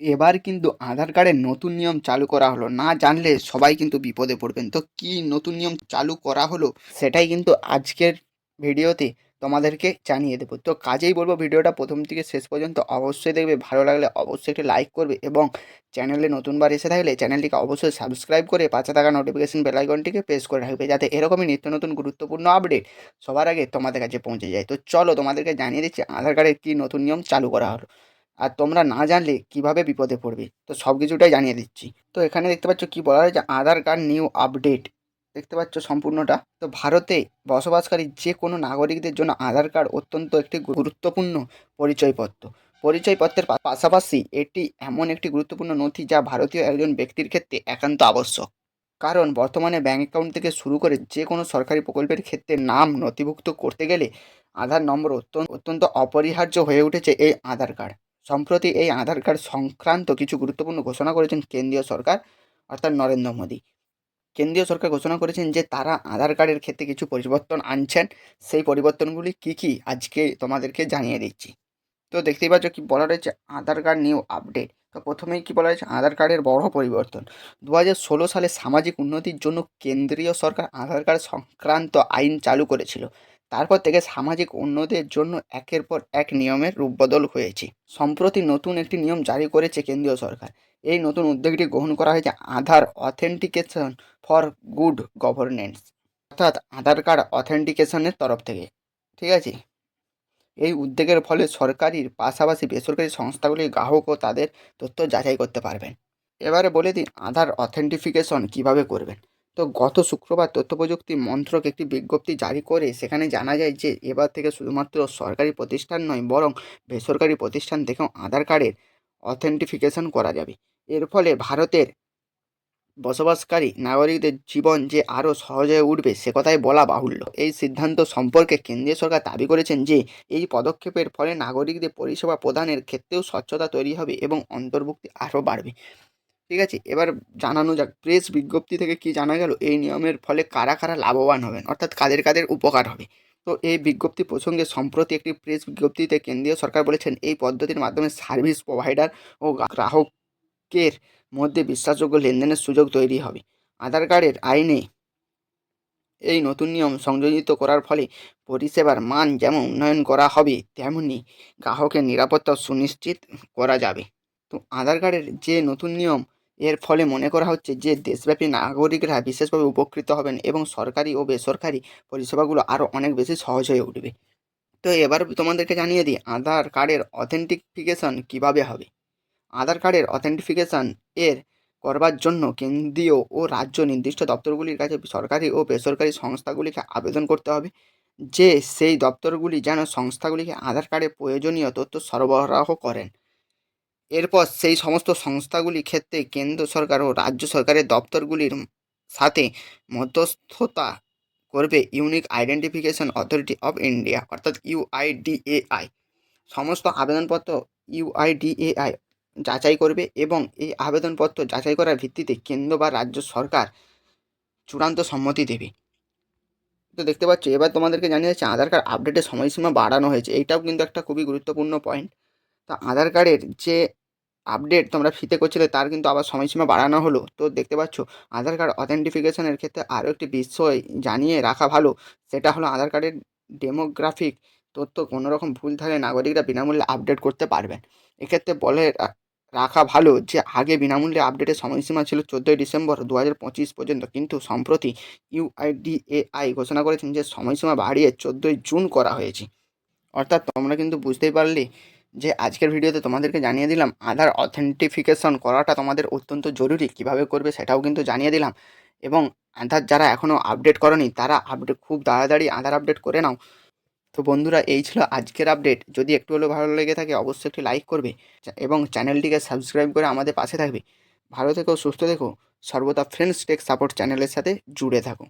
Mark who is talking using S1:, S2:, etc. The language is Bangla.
S1: এবার কিন্তু আধার কার্ডের নতুন নিয়ম চালু করা হলো। না জানলে সবাই কিন্তু বিপদে পড়বেন। তো কি নতুন নিয়ম চালু করা হলো সেটাই কিন্তু আজকের ভিডিওতে তোমাদেরকে জানিয়ে দেবো। তো কাজেই বলবো ভিডিওটা প্রথম থেকে শেষ পর্যন্ত অবশ্যই দেখবে। ভালো লাগলে অবশ্যই একটি লাইক করবে এবং চ্যানেলে নতুনবার এসে থাকলে চ্যানেলটিকে অবশ্যই সাবস্ক্রাইব করে পাশে থাকা নোটিফিকেশন বেল আইকনটিকে প্রেস করে রাখবে, যাতে এরকমই নিত্য নতুন গুরুত্বপূর্ণ আপডেট সবার আগে তোমাদের কাছে পৌঁছে যায়। তো চলো তোমাদেরকে জানিয়ে দিচ্ছি আধার কার্ডের কী নতুন নিয়ম চালু করা হলো। আর তোমরা না জানলে কিভাবে বিপদে পড়বে, তো সব কিছুটাই জানিয়ে দিচ্ছি। তো এখানে দেখতে পাচ্ছ কি বলা হয়েছে, আধার কার্ড নিউ আপডেট। দেখতে পাচ্ছ সম্পূর্ণটা। তো ভারতে বসবাসকারী যে কোনো নাগরিকদের জন্য আধার কার্ড অত্যন্ত একটি গুরুত্বপূর্ণ পরিচয়পত্র। পরিচয়পত্রের পাশাপাশি এটি এমন একটি গুরুত্বপূর্ণ নথি যা ভারতীয় একজন ব্যক্তির ক্ষেত্রে একান্ত আবশ্যক। কারণ বর্তমানে ব্যাঙ্ক অ্যাকাউন্ট থেকে শুরু করে যে কোনো সরকারি প্রকল্পের ক্ষেত্রে নাম নথিভুক্ত করতে গেলে আধার নম্বর অত্যন্ত অপরিহার্য হয়ে উঠেছে এই আধার কার্ড। সম্প্রতি এই আধার কার্ড সংক্রান্ত কিছু গুরুত্বপূর্ণ ঘোষণা করেছেন কেন্দ্রীয় সরকার, অর্থাৎ নরেন্দ্র মোদী। কেন্দ্রীয় সরকার ঘোষণা করেছেন যে তারা আধার কার্ডের ক্ষেত্রে কিছু পরিবর্তন আনছেন। সেই পরিবর্তনগুলি কী কী আজকে তোমাদেরকে জানিয়ে দিচ্ছি। তো দেখতেই পাচ্ছ কি বলা রয়েছে, আধার কার্ড নিউ আপডেট। তো প্রথমেই কি বলা হয়েছে, আধার কার্ডের বড় পরিবর্তন। 2016 সালে সামাজিক উন্নতির জন্য কেন্দ্রীয় সরকার আধার কার্ড সংক্রান্ত আইন চালু করেছিল। তারপর থেকে সামাজিক উন্নতির জন্য একের পর এক নিয়মের রূপবদল হয়েছে। সম্প্রতি নতুন একটি নিয়ম জারি করেছে কেন্দ্রীয় সরকার। এই নতুন উদ্যোগটি গ্রহণ করা হয়েছে আধার অথেন্টিকেশন ফর গুড গভর্নেন্স, অর্থাৎ আধার কার্ড অথেন্টিকেশনের তরফ থেকে। ঠিক আছে। এই উদ্যোগের ফলে সরকারির পাশাপাশি বেসরকারি সংস্থাগুলি গ্রাহক ও তাদের তথ্য যাচাই করতে পারবেন। এবারে বলে দিই আধার অথেন্টিফিকেশন কিভাবে করবেন। তো গত শুক্রবার তথ্য প্রযুক্তি মন্ত্রক একটি বিজ্ঞপ্তি জারি করে সেখানে জানা যায় যে এবার থেকে শুধুমাত্র সরকারি প্রতিষ্ঠান নয়, বরং বেসরকারি প্রতিষ্ঠান থেকেও আধার কার্ডের অথেন্টিফিকেশন করা যাবে। এর ফলে ভারতের বসবাসকারী নাগরিকদের জীবন যে আরও সহজ হয়ে উঠবে সে কথাই বলা বাহুল্য। এই সিদ্ধান্ত সম্পর্কে কেন্দ্রীয় সরকার দাবি করেছেন যে এই পদক্ষেপের ফলে নাগরিকদের পরিষেবা প্রদানের ক্ষেত্রেও স্বচ্ছতা তৈরি হবে এবং অন্তর্ভুক্তি আরও বাড়বে। ঠিক আছে, এবার জানানো যাক প্রেস বিজ্ঞপ্তি থেকে কি জানা গেল, এই নিয়মের ফলে কারা কারা লাভবান হবেন, অর্থাৎ কাদের কাদের উপকার হবে। তো এই বিজ্ঞপ্তি প্রসঙ্গে সম্প্রতি একটি প্রেস বিজ্ঞপ্তিতে কেন্দ্রীয় সরকার বলেছেন এই পদ্ধতির মাধ্যমে সার্ভিস প্রোভাইডার ও গ্রাহকের মধ্যে বিশ্বাসযোগ্য লেনদেনের সুযোগ তৈরি হবে। আধার কার্ডের আইনে এই নতুন নিয়ম সংযোজিত করার ফলে পরিষেবার মান যেমন উন্নয়ন করা হবে, তেমনি গ্রাহকের নিরাপত্তা সুনিশ্চিত করা যাবে। তো আধার কার্ডের যে নতুন নিয়ম, এর ফলে মনে করা হচ্ছে যে দেশব্যাপী নাগরিকরা বিশেষভাবে উপকৃত হবেন এবং সরকারি ও বেসরকারি পরিষেবাগুলো আরও অনেক বেশি সহজ হয়ে উঠবে। তো এবার তোমাদেরকে জানিয়ে দিই আধার কার্ডের অথেন্টিফিকেশন কিভাবে হবে। আধার কার্ডের অথেন্টিফিকেশন এর করবার জন্য কেন্দ্রীয় ও রাজ্য নির্দিষ্ট দপ্তরগুলির কাছে সরকারি ও বেসরকারি সংস্থাগুলিকে আবেদন করতে হবে যে সেই দপ্তরগুলি যেন সংস্থাগুলিকে আধার কার্ডে প্রয়োজনীয় তথ্য সরবরাহ করেন। এরপর সেই সমস্ত সংস্থাগুলি ক্ষেত্রে কেন্দ্র সরকার ও রাজ্য সরকারের দপ্তরগুলির সাথে মধ্যস্থতা করবে unique identification authority of India, অর্থাৎ ইউআইডিএআই। সমস্ত আবেদনপত্র ইউআইডিএআই যাচাই করবে এবং এই আবেদনপত্র যাচাই করার ভিত্তিতে কেন্দ্র বা রাজ্য সরকার চূড়ান্ত সম্মতি দেবে। তো দেখতে পাচ্ছ এবার তোমাদেরকে জানিয়ে যাচ্ছে আধার কার্ড আপডেটের সময়সীমা বাড়ানো হয়েছে। এইটাও কিন্তু একটা খুবই গুরুত্বপূর্ণ পয়েন্ট। তো আধার কার্ডের যে আপডেট তোমরা ফ্রিতে করছিলে তার কিন্তু আবার সময়সীমা বাড়ানো হলো। তো দেখতে পাচ্ছ আধার কার্ড অথেন্টিফিকেশনের ক্ষেত্রে আরও একটি বিষয় জানিয়ে রাখা ভালো, সেটা হলো আধার কার্ডের ডেমোগ্রাফিক তথ্য কোনো রকম ভুল থাকলে নাগরিকরা বিনামূল্যে আপডেট করতে পারবেন। এক্ষেত্রে বলে রাখা ভালো যে আগে বিনামূল্যে আপডেটের সময়সীমা ছিল 14 ডিসেম্বর 2025 পর্যন্ত, কিন্তু সম্প্রতি ইউআইডিএআই ঘোষণা করেছেন যে সময়সীমা বাড়িয়ে 14 জুন করা হয়েছে। অর্থাৎ তোমরা কিন্তু বুঝতেই পারলে যে আজকের ভিডিওতে তোমাদেরকে জানিয়ে দিলাম আধার অথেন্টিফিকেশন করাটা তোমাদের অত্যন্ত জরুরি। কিভাবে করবে সেটাও কিন্তু জানিয়ে দিলাম। এবং আধার যারা এখনও আপডেট করনি তারা আপডেট খুব তাড়াতাড়ি আধার আপডেট করে নাও। তো বন্ধুরা এই ছিল আজকের আপডেট। যদি একটু হলেও ভালো লেগে থাকে অবশ্যই একটি লাইক করবে এবং চ্যানেলটিকে সাবস্ক্রাইব করে আমাদের পাশে থাকবে। ভালো থেকো, সুস্থ থেকো, সর্বদা ফ্রেন্ডস টেক সাপোর্ট চ্যানেলের সাথে জুড়ে থাকো।